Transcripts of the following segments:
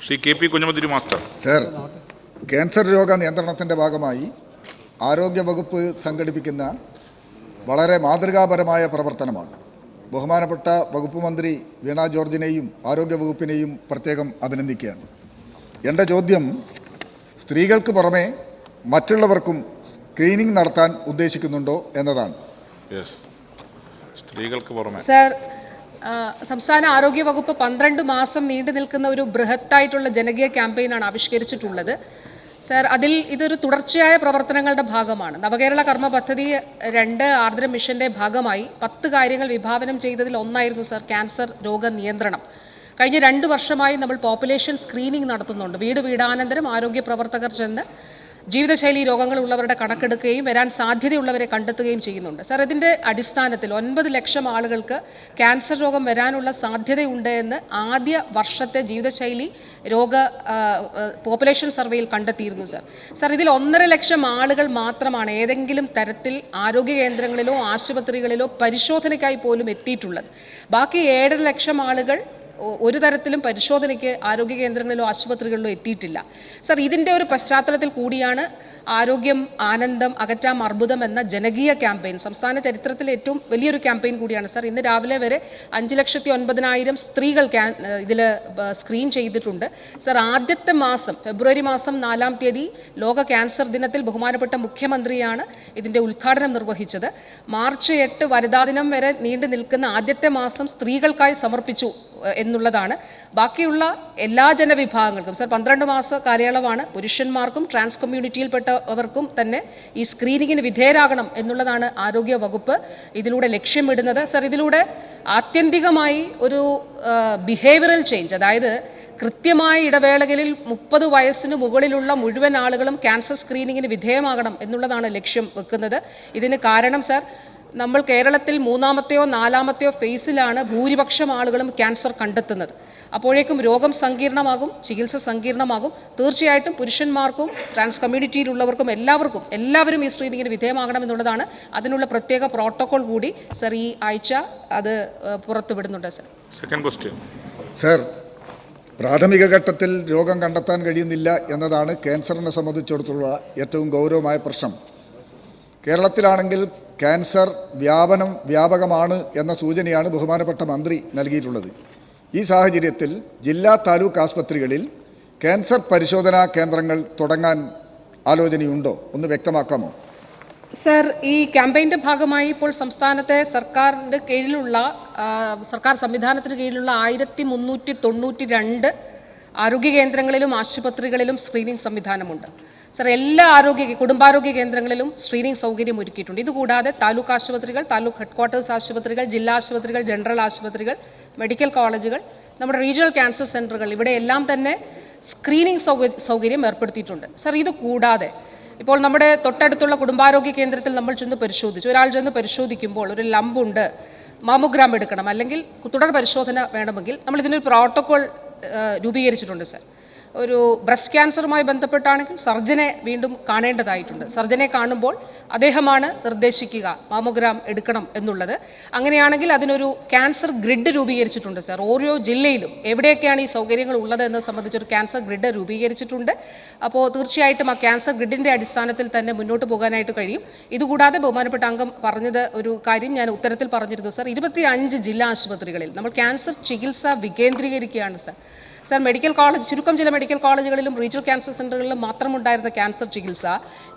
Shri K P Kunhamathiri master. Sir, cancer രോഗ നിയന്ത്രണത്തിൻ്റെ ഭാഗമായി ആരോഗ്യവകുപ്പ് സംഘടിപ്പിക്കുന്ന വളരെ മാതൃകാപരമായ പ്രവർത്തനമാണ്. ബഹുമാനപ്പെട്ട വകുപ്പ് മന്ത്രി വീണ ജോർജിനെയും ആരോഗ്യവകുപ്പിനെയും പ്രത്യേകം അഭിനന്ദിക്കുകയാണ്. എൻ്റെ ചോദ്യം, സ്ത്രീകൾക്ക് പുറമെ മറ്റുള്ളവർക്കും സ്ക്രീനിംഗ് നടത്താൻ ഉദ്ദേശിക്കുന്നുണ്ടോ എന്നതാണ്. സ്ത്രീകൾക്ക് പുറമെ സർ, സംസ്ഥാന ആരോഗ്യ വകുപ്പ് 12 മാസം നീണ്ടു നിൽക്കുന്ന ഒരു ബൃഹത്തായിട്ടുള്ള ജനകീയ ക്യാമ്പയിനാണ് ആവിഷ്കരിച്ചിട്ടുള്ളത്. സർ, ഇതൊരു തുടർച്ചയായ പ്രവർത്തനങ്ങളുടെ ഭാഗമാണ്. നവകേരള കർമ്മ പദ്ധതി 2 ആർദ്ര മിഷന്റെ ഭാഗമായി 10 കാര്യങ്ങൾ വിഭാവനം ചെയ്തതിൽ ഒന്നായിരുന്നു സർ ക്യാൻസർ രോഗ നിയന്ത്രണം. കഴിഞ്ഞ 2 വർഷമായി നമ്മൾ പോപ്പുലേഷൻ സ്ക്രീനിംഗ് നടത്തുന്നുണ്ട്. വീടാനന്തരം ആരോഗ്യ പ്രവർത്തകർ ചെന്ന് ജീവിതശൈലി രോഗങ്ങളുള്ളവരുടെ കണക്കെടുക്കുകയും വരാൻ സാധ്യതയുള്ളവരെ കണ്ടെത്തുകയും ചെയ്യുന്നുണ്ട്. സർ, ഇതിൻ്റെ അടിസ്ഥാനത്തിൽ 9 ലക്ഷം ആളുകൾക്ക് ക്യാൻസർ രോഗം വരാനുള്ള സാധ്യതയുണ്ട് എന്ന് ആദ്യ വർഷത്തെ ജീവിതശൈലി രോഗ പോപ്പുലേഷൻ സർവേയിൽ കണ്ടെത്തിയിരുന്നു. സർ, ഇതിൽ 1.5 ലക്ഷം ആളുകൾ മാത്രമാണ് ഏതെങ്കിലും തരത്തിൽ ആരോഗ്യ കേന്ദ്രങ്ങളിലോ ആശുപത്രികളിലോ പരിശോധനയ്ക്കായി പോലും എത്തിയിട്ടുള്ളത്. ബാക്കി 7.5 ലക്ഷം ആളുകൾ ഒരു തരത്തിലും പരിശോധനയ്ക്ക് ആരോഗ്യ കേന്ദ്രങ്ങളിലോ ആശുപത്രികളിലോ എത്തിയിട്ടില്ല. സർ, ഇതിൻ്റെ ഒരു പശ്ചാത്തലത്തിൽ കൂടിയാണ് ആരോഗ്യം ആനന്ദം അകറ്റാം അർബുദം എന്ന ജനകീയ ക്യാമ്പയിൻ. സംസ്ഥാന ചരിത്രത്തിലെ ഏറ്റവും വലിയൊരു ക്യാമ്പയിൻ കൂടിയാണ്. സർ, ഇന്ന് രാവിലെ വരെ 5,09,000 സ്ത്രീകൾ ഇതിൽ സ്ക്രീൻ ചെയ്തിട്ടുണ്ട്. സർ, ആദ്യത്തെ മാസം ഫെബ്രുവരി മാസം 4-ാം തീയതി ലോക ക്യാൻസർ ദിനത്തിൽ ബഹുമാനപ്പെട്ട മുഖ്യമന്ത്രിയാണ് ഇതിൻ്റെ ഉദ്ഘാടനം നിർവഹിച്ചത്. മാർച്ച് 8 വനിതാ ദിനം വരെ നീണ്ടു നിൽക്കുന്ന ആദ്യത്തെ മാസം സ്ത്രീകൾക്കായി സമർപ്പിച്ചു എന്നുള്ളതാണ്. ബാക്കിയുള്ള എല്ലാ ജനവിഭാഗങ്ങൾക്കും സർ 12 മാസ കാലയളവാണ്. പുരുഷന്മാർക്കും ട്രാൻസ് കമ്മ്യൂണിറ്റിയിൽപ്പെട്ടവർക്കും തന്നെ ഈ സ്ക്രീനിങ്ങിന് വിധേയരാകണം എന്നുള്ളതാണ് ആരോഗ്യ വകുപ്പ് ഇതിലൂടെ ലക്ഷ്യമിടുന്നത്. സർ, ഇതിലൂടെ ആത്യന്തികമായി ഒരു ബിഹേവിയറൽ ചേഞ്ച്, അതായത് കൃത്യമായ ഇടവേളകളിൽ 30 വയസ്സിന് മുകളിലുള്ള മുഴുവൻ ആളുകളും ക്യാൻസർ സ്ക്രീനിങ്ങിന് വിധേയമാകണം എന്നുള്ളതാണ് ലക്ഷ്യം വെക്കുന്നത്. ഇതിന് കാരണം സർ, നമ്മൾ കേരളത്തിൽ 3-മത്തെയോ 4-മത്തെയോ ഫേസിലാണ് ഭൂരിപക്ഷം ആളുകളും ക്യാൻസർ കണ്ടെത്തുന്നത്. അപ്പോഴേക്കും രോഗം സങ്കീർണമാകും, ചികിത്സ സങ്കീർണമാകും. തീർച്ചയായിട്ടും പുരുഷന്മാർക്കും ട്രാൻസ് കമ്മ്യൂണിറ്റിയിലുള്ളവർക്കും എല്ലാവരും ഈ സ്ക്രീനിങ്ങിന് വിധേയമാകണമെന്നുള്ളതാണ്. അതിനുള്ള പ്രത്യേക പ്രോട്ടോകോൾ കൂടി സർ ഈ ആഴ്ച അത് പുറത്തുവിടുന്നുണ്ട്. Sir, second question. സർ, പ്രാഥമിക ഘട്ടത്തിൽ രോഗം കണ്ടെത്താൻ കഴിയുന്നില്ല എന്നതാണ് ക്യാൻസറിനെ സംബന്ധിച്ചിടത്തോളം ഏറ്റവും ഗൗരവമായ പ്രശ്നം. കേരളത്തിലാണെങ്കിൽ ക്യാൻസർ വ്യാപകമാണ് എന്ന സൂചനയാണ് ബഹുമാനപ്പെട്ട മന്ത്രി നൽകിയിട്ടുള്ളത്. ഈ സാഹചര്യത്തിൽ ജില്ലാ താലൂക്ക് ആസ്പത്രികളിൽ ക്യാൻസർ പരിശോധനാ കേന്ദ്രങ്ങൾ തുടങ്ങാൻ ആലോചനയുണ്ടോ? ഒന്ന് വ്യക്തമാക്കാമോ? സർ, ഈ ക്യാമ്പയിൻ്റെ ഭാഗമായി ഇപ്പോൾ സംസ്ഥാനത്തെ സർക്കാരിൻ്റെ കീഴിലുള്ള സർക്കാർ സംവിധാനത്തിന് കീഴിലുള്ള 1392 ആരോഗ്യ കേന്ദ്രങ്ങളിലും ആശുപത്രികളിലും സ്ക്രീനിംഗ് സംവിധാനമുണ്ട്. സർ, എല്ലാ കുടുംബാരോഗ്യ കേന്ദ്രങ്ങളിലും സ്ക്രീനിംഗ് സൗകര്യം ഒരുക്കിയിട്ടുണ്ട്. ഇതുകൂടാതെ താലൂക്ക് ആശുപത്രികൾ, താലൂക്ക് ഹെഡ്ക്വാർട്ടേഴ്സ് ആശുപത്രികൾ, ജില്ലാ ആശുപത്രികൾ, ജനറൽ ആശുപത്രികൾ, മെഡിക്കൽ കോളേജുകൾ, നമ്മുടെ റീജിയണൽ ക്യാൻസർ സെൻ്ററുകൾ, ഇവിടെയെല്ലാം തന്നെ സ്ക്രീനിംഗ് സൗകര്യം ഏർപ്പെടുത്തിയിട്ടുണ്ട്. സർ, ഇത് കൂടാതെ ഇപ്പോൾ നമ്മുടെ തൊട്ടടുത്തുള്ള കുടുംബാരോഗ്യ കേന്ദ്രത്തിൽ നമ്മൾ ചെന്ന് പരിശോധിച്ചു. ഒരാൾ ചെന്ന് പരിശോധിക്കുമ്പോൾ ഒരു ലംബുണ്ട്, മാമോഗ്രാം എടുക്കണം, അല്ലെങ്കിൽ തുടർ പരിശോധന വേണമെങ്കിൽ നമ്മൾ ഇതിനൊരു പ്രോട്ടോകോൾ രൂപീകരിച്ചിട്ടുണ്ട്. സർ, ഒരു ബ്രസ്റ്റ് ക്യാൻസറുമായി ബന്ധപ്പെട്ടാണെങ്കിൽ സർജനെ വീണ്ടും കാണേണ്ടതായിട്ടുണ്ട്. സർജനെ കാണുമ്പോൾ അദ്ദേഹമാണ് നിർദ്ദേശിക്കുക മാമോഗ്രാം എടുക്കണം എന്നുള്ളത്. അങ്ങനെയാണെങ്കിൽ അതിനൊരു ക്യാൻസർ ഗ്രിഡ് രൂപീകരിച്ചിട്ടുണ്ട്. സർ, ഓരോ ജില്ലയിലും എവിടെയൊക്കെയാണ് ഈ സൗകര്യങ്ങൾ ഉള്ളത് എന്നത് സംബന്ധിച്ചൊരു ക്യാൻസർ ഗ്രിഡ് രൂപീകരിച്ചിട്ടുണ്ട്. അപ്പോൾ തീർച്ചയായിട്ടും ആ ക്യാൻസർ ഗ്രിഡിൻ്റെ അടിസ്ഥാനത്തിൽ തന്നെ മുന്നോട്ട് പോകാനായിട്ട് കഴിയും. ഇതുകൂടാതെ ബഹുമാനപ്പെട്ട അംഗം പറഞ്ഞത് ഒരു കാര്യം ഞാൻ ഉത്തരത്തിൽ പറഞ്ഞിരുന്നു. സർ, 25 ജില്ലാ ആശുപത്രികളിൽ നമ്മൾ ക്യാൻസർ ചികിത്സ വികേന്ദ്രീകരിക്കുകയാണ്. സർ, മെഡിക്കൽ കോളേജ്, ചുരുക്കം ചില മെഡിക്കൽ കോളേജുകളിലും റീജിയണൽ ക്യാൻസർ സെൻ്ററുകളിലും മാത്രമുണ്ടായിരുന്ന ക്യാൻസർ ചികിത്സ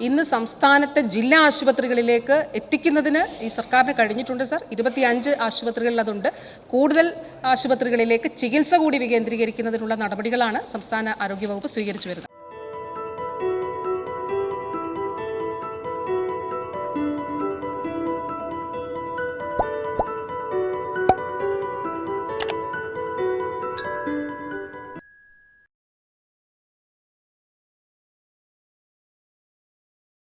ഇന്ന് സംസ്ഥാനത്തെ ജില്ലാ ആശുപത്രികളിലേക്ക് എത്തിക്കുന്നതിന് ഈ സർക്കാരിന് കഴിഞ്ഞിട്ടുണ്ട്. സർ, 25 ആശുപത്രികളിൽ അതുണ്ട്. കൂടുതൽ ആശുപത്രികളിലേക്ക് ചികിത്സ കൂടി വികേന്ദ്രീകരിക്കുന്നതിനുള്ള നടപടികളാണ് സംസ്ഥാന ആരോഗ്യ വകുപ്പ് സ്വീകരിച്ചു വരുന്നത്.